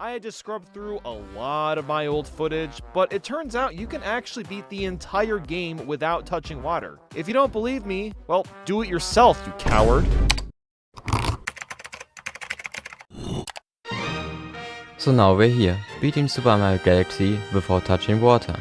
I had to scrub through a lot of my old footage, but it turns out you can actually beat the entire game without touching water. If you don't believe me, well, do it yourself, you coward. So now we're here, beating Super Mario Galaxy without touching water.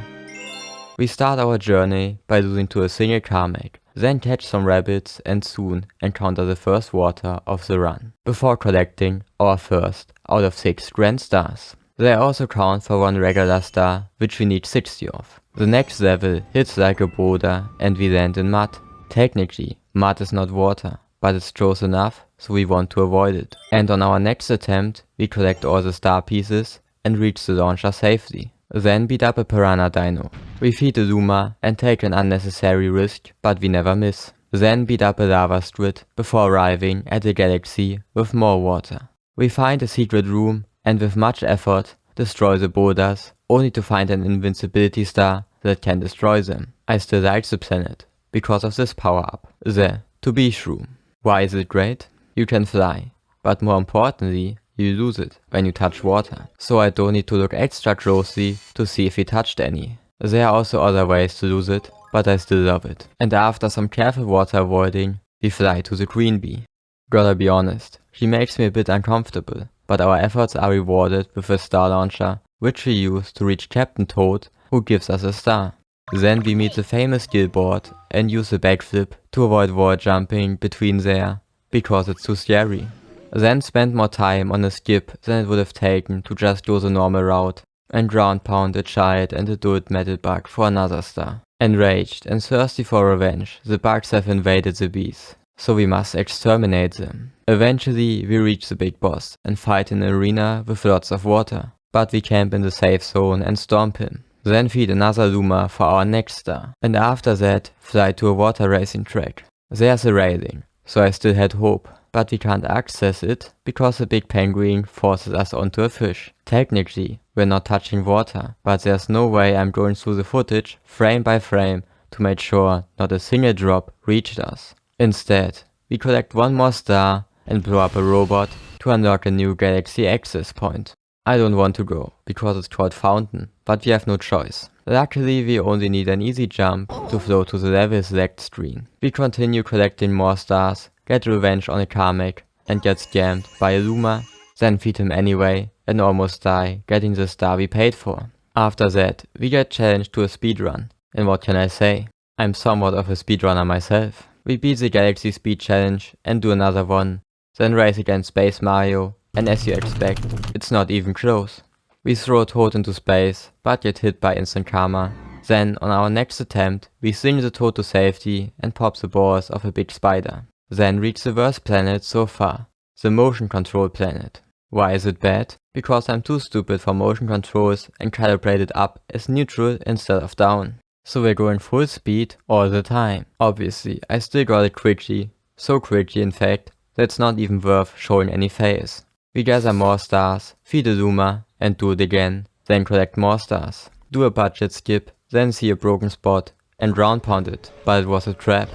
We start our journey by losing to a single Kamek, then catch some rabbits and soon encounter the first water of the run, before collecting our first out of 6 grand stars. They also count for 1 regular star, which we need 60 of. The next level hits like a boulder and we land in mud. Technically, mud is not water, but it's close enough, so we want to avoid it. And on our next attempt, we collect all the star pieces and reach the launcher safely. Then beat up a piranha dino. We feed the Luma and take an unnecessary risk, but we never miss. Then beat up a lava squid before arriving at the galaxy with more water. We find a secret room and with much effort destroy the boulders, only to find an invincibility star that can destroy them. I still like the planet, because of this power up, the To Be Shroom. Why is it great? You can fly, but more importantly, you lose it when you touch water, so I don't need to look extra closely to see if we touched any. There are also other ways to lose it, but I still love it. And after some careful water avoiding, we fly to the Queen Bee. Gotta be honest, she makes me a bit uncomfortable, but our efforts are rewarded with a star launcher, which we use to reach Captain Toad, who gives us a star. Then we meet the famous skill board and use the backflip to avoid wall jumping between there, because it's too scary. Then spend more time on a skip than it would have taken to just go the normal route, and ground pound a child and adult metal bug for another star. Enraged and thirsty for revenge, the bugs have invaded the bees, so we must exterminate them. Eventually we reach the big boss and fight in an arena with lots of water, but we camp in the safe zone and stomp him. Then feed another Luma for our next star, and after that fly to a water racing track. There's a railing, so I still had hope, but we can't access it because the big penguin forces us onto a fish. Technically, we're not touching water, but there's no way I'm going through the footage frame by frame to make sure not a single drop reached us. Instead, we collect 1 more star and blow up a robot to unlock a new galaxy access point. I don't want to go, because it's called Fountain, but we have no choice. Luckily we only need an easy jump to flow to the level select screen. We continue collecting more stars, get revenge on a Kamek, and get scammed by a Luma, then feed him anyway, and almost die getting the star we paid for. After that, we get challenged to a speedrun, and what can I say? I'm somewhat of a speedrunner myself. We beat the Galaxy Speed Challenge and do another one, then race against Space Mario, and as you expect, it's not even close. We throw Toad into space, but get hit by instant karma. Then, on our next attempt, we sling the Toad to safety and pop the balls of a big spider. Then reach the worst planet so far, the motion control planet. Why is it bad? Because I'm too stupid for motion controls and calibrate it up as neutral instead of down. So we're going full speed all the time. Obviously, I still got it quickly, so quickly in fact, that it's not even worth showing any face. We gather more stars, feed a Luma, and do it again, then collect more stars. Do a budget skip, then see a broken spot, and ground pound it, but it was a trap.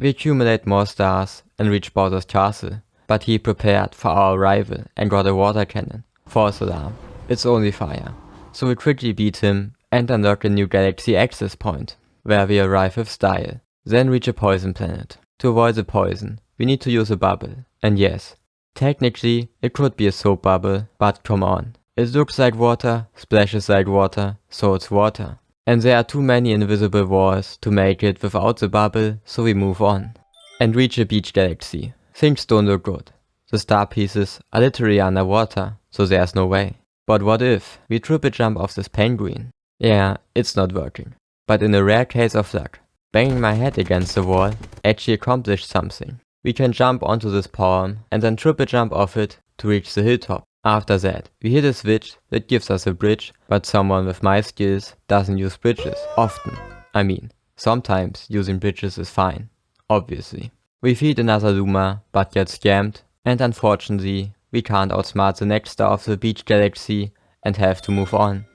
We accumulate more stars and reach Bowser's castle, but he prepared for our arrival and got a water cannon. False alarm, it's only fire. So we quickly beat him and unlock a new galaxy access point, where we arrive with style, then reach a poison planet. To avoid the poison, we need to use a bubble. And yes, technically it could be a soap bubble, but come on. It looks like water, splashes like water, so it's water. And there are too many invisible walls to make it without the bubble, so we move on. And reach a beach galaxy. Things don't look good. The star pieces are literally underwater, so there's no way. But what if we triple jump off this penguin? Yeah, it's not working. But in a rare case of luck, banging my head against the wall actually accomplished something. We can jump onto this palm and then triple jump off it to reach the hilltop. After that, we hit a switch that gives us a bridge, but someone with my skills doesn't use bridges often. I mean, sometimes using bridges is fine, obviously. We feed another Luma, but get scammed, and unfortunately, we can't outsmart the next star of the beach galaxy and have to move on.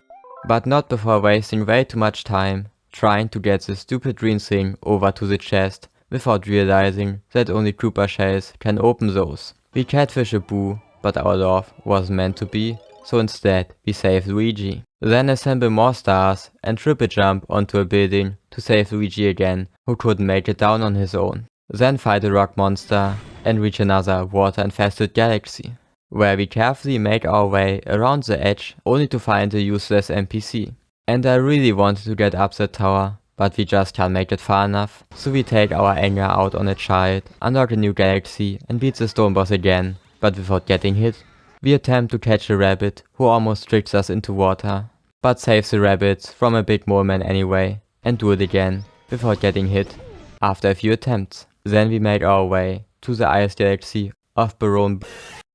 But not before wasting way too much time trying to get this stupid green thing over to the chest without realizing that only Koopa shells can open those. We catfish a Boo, but our love wasn't meant to be, so instead we save Luigi. Then assemble more stars and triple jump onto a building to save Luigi again, who couldn't make it down on his own. Then fight a rock monster and reach another water-infested galaxy, where we carefully make our way around the edge only to find a useless NPC. And I really wanted to get up that tower, but we just can't make it far enough, so we take our anger out on a child, unlock a new galaxy and beat the stone boss again, but without getting hit. We attempt to catch a rabbit who almost tricks us into water, but saves the rabbits from a big mole man anyway, and do it again, without getting hit, after a few attempts. Then we make our way to the ice galaxy of Baron,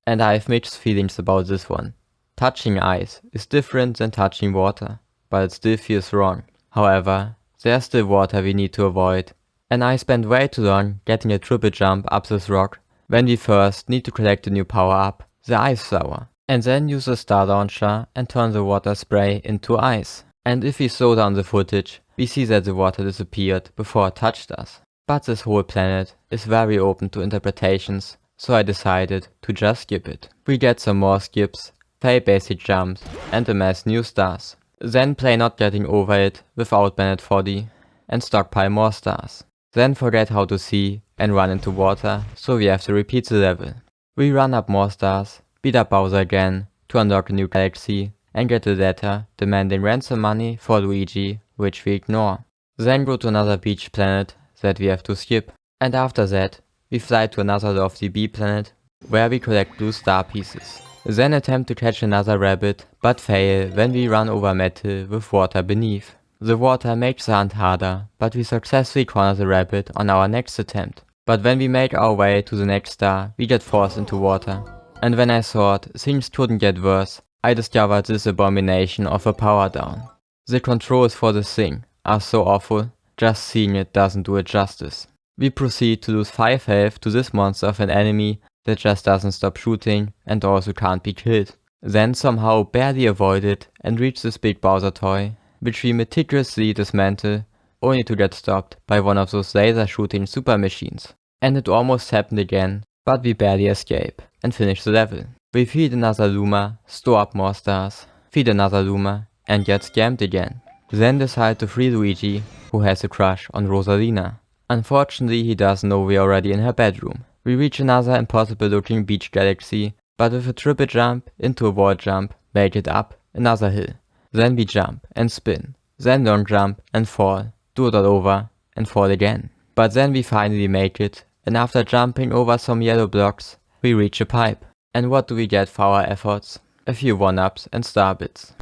and I have mixed feelings about this one. Touching ice is different than touching water, but it still feels wrong. However, there's still water we need to avoid, and I spent way too long getting a triple jump up this rock, when we first need to collect a new power up, the ice flower, and then use a star launcher and turn the water spray into ice. And if we slow down the footage, we see that the water disappeared before it touched us. But this whole planet is very open to interpretations, so I decided to just skip it. We get some more skips, fail basic jumps, and amass new stars. Then play not getting over it without Bennett 40, and stockpile more stars. Then forget how to see and run into water, so we have to repeat the level. We run up more stars, beat up Bowser again to unlock a new galaxy, and get a letter demanding ransom money for Luigi, which we ignore. Then go to another beach planet that we have to skip, and after that we fly to another lovely bee planet where we collect blue star pieces. Then attempt to catch another rabbit, but fail when we run over metal with water beneath. The water makes the hunt harder, but we successfully corner the rabbit on our next attempt. But when we make our way to the next star, we get forced into water. And when I thought things couldn't get worse, I discovered this abomination of a power down. The controls for this thing are so awful, just seeing it doesn't do it justice. We proceed to lose 5 health to this monster of an enemy that just doesn't stop shooting and also can't be killed. Then somehow barely avoid it and reach this big Bowser toy, which we meticulously dismantle, only to get stopped by one of those laser shooting super machines. And it almost happened again, but we barely escape and finish the level. We feed another Luma, store up more stars, feed another Luma, and get scammed again. Then decide to free Luigi, who has a crush on Rosalina. Unfortunately, he doesn't know we're already in her bedroom. We reach another impossible looking beach galaxy, but with a triple jump into a wall jump, make it up another hill. Then we jump and spin, then long jump and fall, do it all over and fall again. But then we finally make it, and after jumping over some yellow blocks, we reach a pipe. And what do we get for our efforts? A few 1-ups and star bits.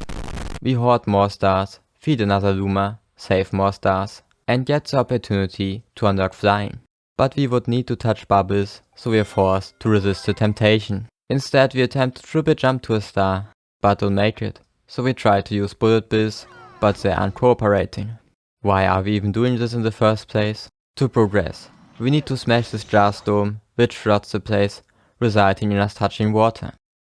We hoard more stars, feed another Luma, save more stars, and get the opportunity to unlock flying. But we would need to touch bubbles, so we are forced to resist the temptation. Instead we attempt to triple jump to a star, but don't make it. So we try to use bullet bills, but they aren't cooperating. Why are we even doing this in the first place? To progress, we need to smash this jar dome, which floods the place, resulting in us touching water.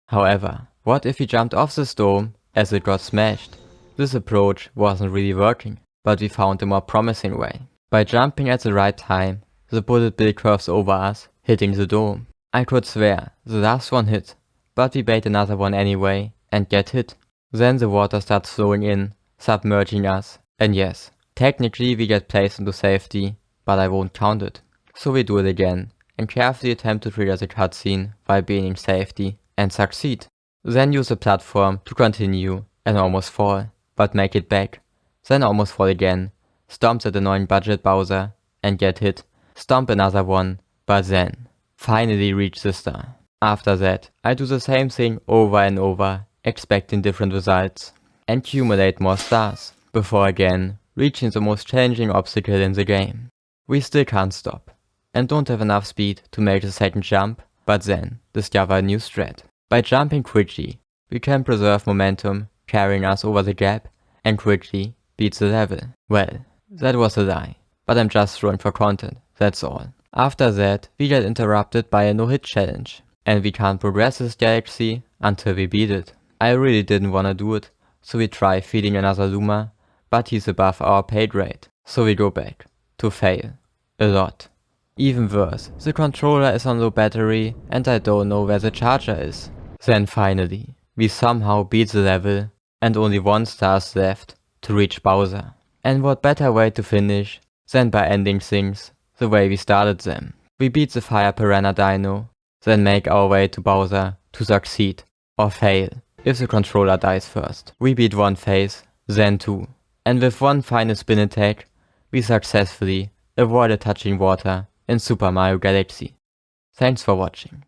However, what if we jumped off this dome as it got smashed? This approach wasn't really working, but we found a more promising way. By jumping at the right time, the bullet bill curves over us, hitting the dome. I could swear the last one hit, but we bait another one anyway and get hit. Then the water starts flowing in, submerging us, and yes, technically we get placed into safety, but I won't count it. So we do it again, and carefully attempt to trigger the cutscene while being in safety, and succeed. Then use a platform to continue, and almost fall, but make it back. Then almost fall again, stomp that annoying budget Bowser, and get hit. Stomp another one, but then finally reach the star. After that, I do the same thing over and over, expecting different results, and accumulate more stars, before again reaching the most challenging obstacle in the game. We still can't stop, and don't have enough speed to make the second jump, but then discover a new strat. By jumping quickly, we can preserve momentum, carrying us over the gap, and quickly beat the level. Well, that was a lie, but I'm just throwing for content, that's all. After that, we get interrupted by a no-hit challenge, and we can't progress this galaxy until we beat it. I really didn't wanna do it, so we try feeding another Luma, but he's above our paid rate, so we go back, to fail, a lot. Even worse, the controller is on low battery and I don't know where the charger is. Then finally, we somehow beat the level and only 1 star is left to reach Bowser. And what better way to finish than by ending things the way we started them. We beat the Fire Piranha Dino, then make our way to Bowser to succeed or fail if the controller dies first. We beat 1 phase, then 2, and with 1 final spin attack, we successfully avoided touching water in Super Mario Galaxy. Thanks for watching.